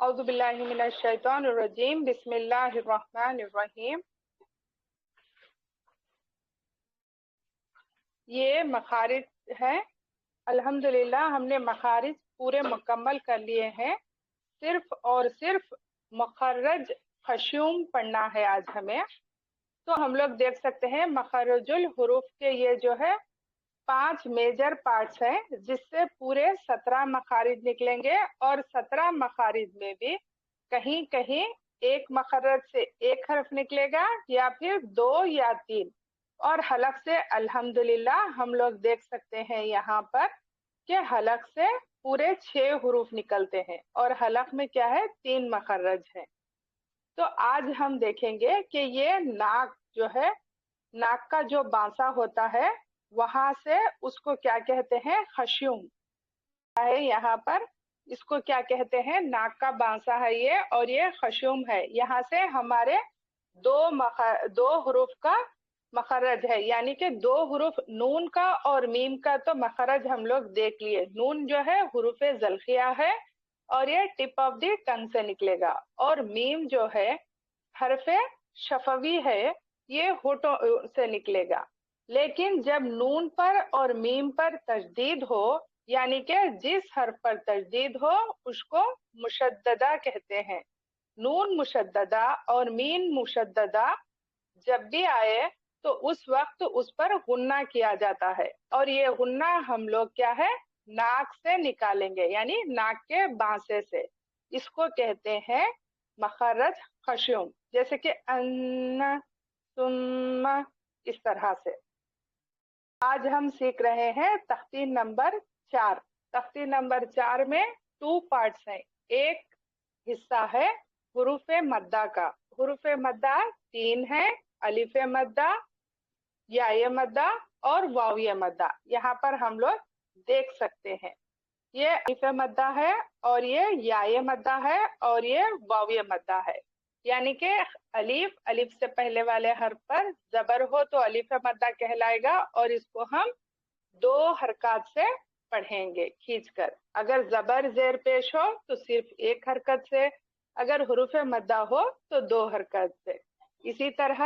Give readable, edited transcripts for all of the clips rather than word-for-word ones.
اعوذ باللہ من الشیطان الرجیم بسم اللہ الرحمن الرحیم۔ یہ مخارج ہے، الحمدللہ ہم نے مخارج پورے مکمل کر لیے ہیں۔ صرف اور صرف مخرج خشوم پڑھنا ہے آج ہمیں۔ تو ہم لوگ دیکھ سکتے ہیں مخرج الحروف کے یہ جو ہے 5 میجر پارٹس ہیں، جس سے پورے 17 مخارج نکلیں گے، اور 17 مخارج میں بھی کہیں کہیں ایک مخرج سے ایک حرف نکلے گا یا پھر 2 یا 3، اور حلق سے الحمدللہ ہم لوگ دیکھ سکتے ہیں یہاں پر کہ حلق سے پورے 6 حروف نکلتے ہیں، اور حلق میں کیا ہے 3 مخرج ہیں۔ تو آج ہم دیکھیں گے کہ یہ ناک جو ہے، ناک کا جو بانسا ہوتا ہے وہاں سے اس کو کیا کہتے ہیں، خشوم ہے یہاں پر، اس کو کیا کہتے ہیں، ناک کا بانسا ہے یہ، اور یہ خشوم ہے۔ یہاں سے ہمارے دو حروف کا مخرج ہے، یعنی کہ 2 حروف نون کا اور میم کا تو مخرج ہم لوگ دیکھ لیے۔ نون جو ہے حروف زلخیہ ہے اور یہ ٹپ آف دی ٹنگ سے نکلے گا، اور میم جو ہے حرف شفوی ہے، یہ ہونٹوں سے نکلے گا۔ لیکن جب نون پر اور میم پر تشدید ہو، یعنی کہ جس حرف پر تشدید ہو اس کو مشددہ کہتے ہیں۔ نون مشددہ اور میم مشددہ جب بھی آئے تو اس وقت اس پر غنہ کیا جاتا ہے، اور یہ غنہ ہم لوگ کیا ہے، ناک سے نکالیں گے، یعنی ناک کے بانسے سے۔ اس کو کہتے ہیں مخرج خشوم، جیسے کہ ان، ثم، اس طرح سے۔ آج ہم سیکھ رہے ہیں تختی نمبر 4۔ تختی نمبر 4 میں 2 پارٹس ہیں۔ ایک حصہ ہے حروف مدہ کا۔ حروف مدہ 3 ہیں، الف مدہ، یا مدہ اور واو مدہ۔ یہاں پر ہم لوگ دیکھ سکتے ہیں یہ الف مدہ ہے، اور یہ یا مدہ ہے، اور یہ واو مدہ ہے۔ یعنی کہ الف سے پہلے والے حرف پر زبر ہو تو الف مدہ کہلائے گا، اور اس کو ہم 2 حرکات سے پڑھیں گے کھینچ کر۔ اگر زبر زیر پیش ہو تو صرف 1 حرکت سے، اگر حروف مدہ ہو تو 2 حرکت سے۔ اسی طرح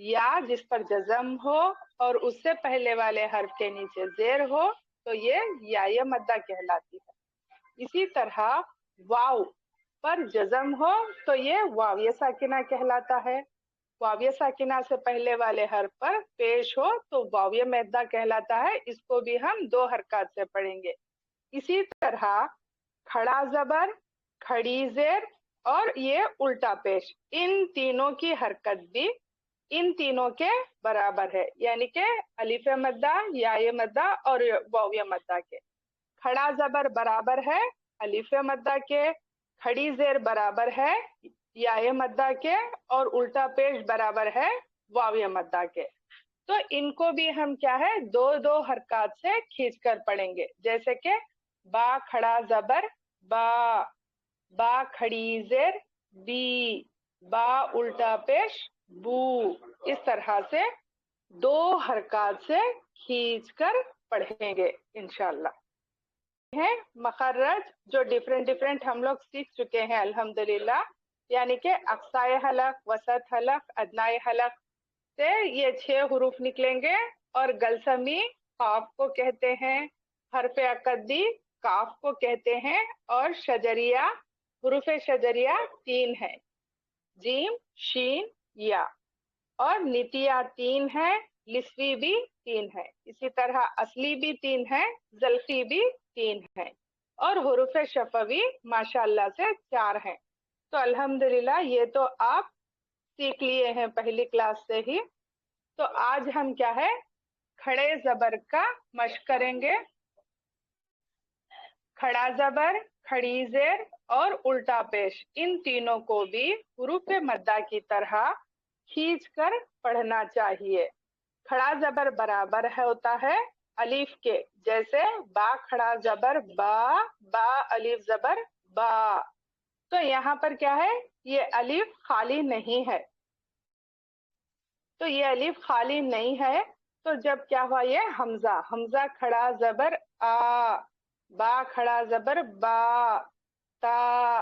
یا جس پر جزم ہو اور اس سے پہلے والے حرف کے نیچے زیر ہو تو یہ یا مدہ کہلاتی ہے۔ اسی طرح واو پر جزم ہو تو یہ واو ساکنہ کہلاتا ہے۔ واو ساکنہ سے پہلے والے حرف پر پیش ہو تو واو مدہ کہلاتا ہے۔ اس کو بھی ہم 2 حرکات سے پڑھیں گے۔ اسی طرح کھڑا زبر، کھڑی زیر اور یہ الٹا پیش، ان تینوں کی حرکت بھی ان تینوں کے برابر ہے، یعنی کہ الف مدہ، یا مدہ اور واو مدہ کے۔ کھڑا زبر برابر ہے الف مدہ کے، کھڑی زیر برابر ہے یا مدہ کے، اور الٹا پیش برابر ہے واو مدہ کے۔ تو ان کو بھی ہم کیا ہے 2 حرکات سے کھینچ کر پڑھیں گے، جیسے کہ با کھڑا زبر با، با کھڑی زیر بی، با الٹا پیش بو۔ اس طرح سے 2 حرکات سے کھینچ کر پڑھیں گے انشاءاللہ۔ مخرج جو ڈیفرنٹ ہم لوگ سیکھ چکے ہیں الحمدللہ، یعنی کہ اقصائے حلق، وسط حلق، ادنائے حلق سے یہ 6 حروف نکلیں گے، اور گلسمی قاف کو کہتے ہیں، حرف اقدی کاف کو کہتے ہیں، اور شجریہ حروف شجریہ 3 ہیں، جیم، شین، یا، اور نتیہ 3 ہے، لسوی بھی 3 ہے، اسی طرح اصلی بھی 3 ہے، زلفی بھی 3 ہے، اور حروف شفوی ماشاءاللہ سے 4 ہیں۔ تو الحمدللہ یہ تو آپ سیکھ لیے ہیں پہلی کلاس سے ہی۔ تو آج ہم کیا ہے کھڑے زبر کا مشق کریں گے۔ کھڑا زبر، کھڑی زیر اور الٹا پیش، ان تینوں کو بھی حروف مدہ کی طرح کھینچ کر پڑھنا چاہیے۔ کھڑا زبر برابر ہوتا ہے الف کے، جیسے با کھڑا زبر با، با الف زبر با۔ تو یہاں پر کیا ہے، یہ الف خالی نہیں ہے، تو یہ الف خالی نہیں ہے، تو جب کیا ہوا یہ حمزہ، حمزہ کھڑا زبر آ، با کھڑا زبر با، تا،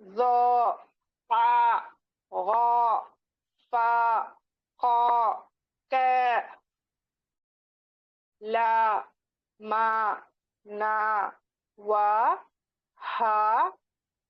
zo, fa, gha, fa, kha, ka, la, ma, na, wa, ha,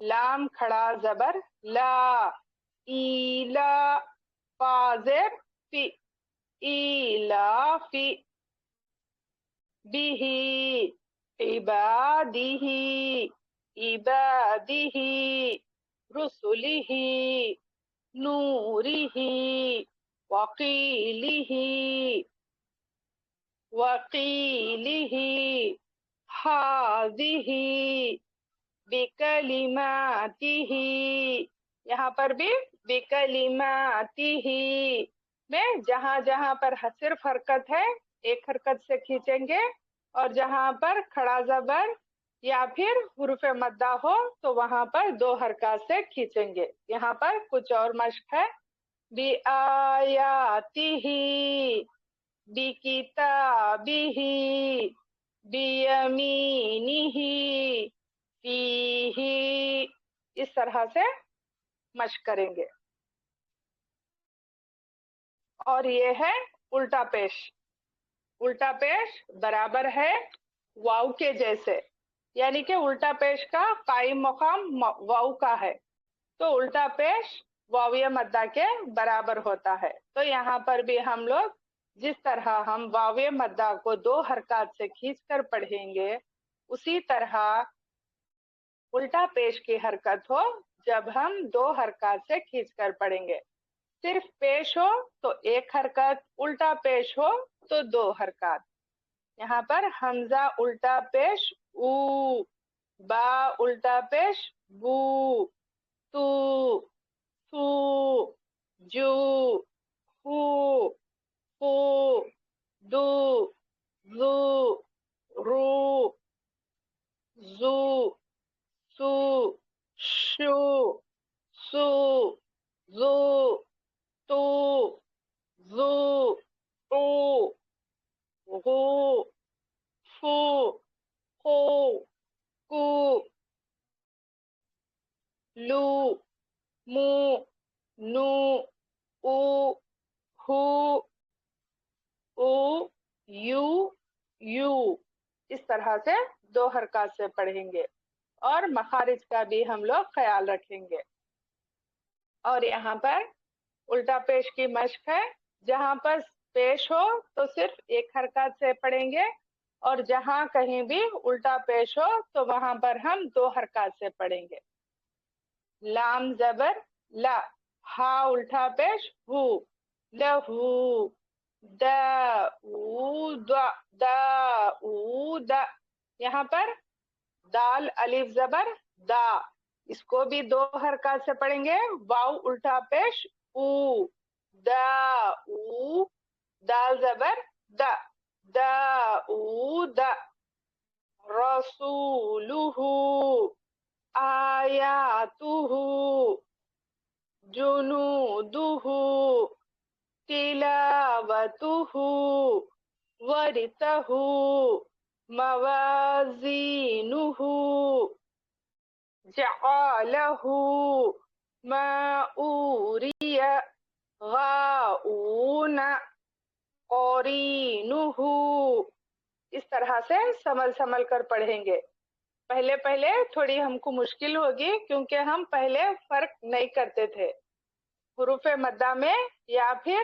لام کھڑا زبر لا، ایلا فا زیر فی، ایلا فی، بیہی عبادیہی، عبادیہی، رسلہی، نورہی، وقیلہی، وقیلہی، ہاذہی، بکلماتہی، یہاں پر بھی بکلماتہی میں جہاں جہاں پر صرف حرکت ہے ایک حرکت سے کھینچیں گے، اور جہاں پر کھڑا زبر یا پھر حروف مدہ ہو تو وہاں پر 2 حرکات سے کھینچیں گے۔ یہاں پر کچھ اور مشق ہے، بِآیَاتِهِ، بِکِتَابِهِ، بِیَمِینِهِ، فِیہِ، اس طرح سے مشق کریں گے۔ اور یہ ہے الٹا پیش۔ الٹا پیش برابر ہے واو کے جیسے، یعنی کہ الٹا پیش کا قائم مقام واو کا ہے، تو الٹا پیش واویہ مدہ کے برابر ہوتا ہے۔ تو یہاں پر بھی ہم لوگ جس طرح ہم واویہ مدہ کو 2 حرکات سے کھینچ کر پڑھیں گے، اسی طرح الٹا پیش کی حرکت ہو جب ہم 2 حرکات سے کھینچ کر پڑھیں گے۔ صرف پیش ہو تو 1 حرکت، الٹا پیش ہو تو 2 حرکات۔ یہاں پر حمزہ الٹا پیش او، با الٹا پیش بو، تو، سو، جو، ہو، ہو، دو، زو، رو، زو، سو، شو، سو، زو، تو، زو، او، غو، فو، خو، کو، لو، مو، نو، او، ہو، او، یو، یو، اس طرح سے 2 حرکات سے پڑھیں گے، اور مخارج کا بھی ہم لوگ خیال رکھیں گے۔ اور یہاں پر الٹا پیش کی مشق ہے، جہاں پر پیش ہو تو صرف 1 حرکات سے پڑھیں گے، اور جہاں کہیں بھی الٹا پیش ہو تو وہاں پر ہم 2 حرکات سے پڑھیں گے۔ لام زبر لا، ہا الٹا پیش ہو، لہو، داؤد، داؤد، یہاں پر دال الف زبر دا، اس کو بھی 2 حرکات سے پڑھیں گے، واو الٹا پیش او، دا او، دال زبر دا، داؤد، رسولہ، آیاتہ، جنودہ، تلاوتہ، ورثہ، موازینہ، جعلہ، ما اوری، غاؤون، قرینہ، اس طرح سے سنبھل کر پڑھیں گے۔ پہلے تھوڑی ہم کو مشکل ہوگی کیونکہ ہم پہلے فرق نہیں کرتے تھے حروف مدہ میں، یا پھر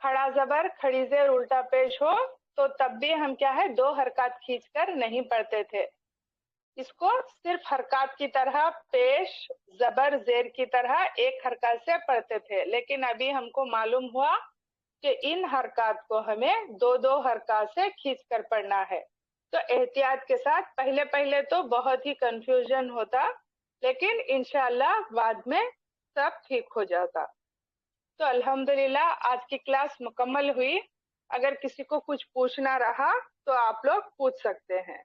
کھڑا زبر کھڑی زیر الٹا پیش ہو تو تب بھی ہم کیا ہے 2 حرکات کھینچ کر نہیں پڑھتے تھے، اس کو صرف حرکات کی طرح پیش زبر زیر کی طرح 1 حرکات سے پڑھتے تھے، لیکن ابھی ہم کو معلوم ہوا کہ ان حرکات کو ہمیں 2 حرکات سے کھینچ کر پڑھنا ہے۔ تو احتیاط کے ساتھ پہلے تو بہت ہی کنفیوژن ہوتا، لیکن انشاءاللہ بعد میں سب ٹھیک ہو جاتا۔ تو الحمدللہ آج کی کلاس مکمل ہوئی، اگر کسی کو کچھ پوچھنا رہا تو آپ لوگ پوچھ سکتے ہیں۔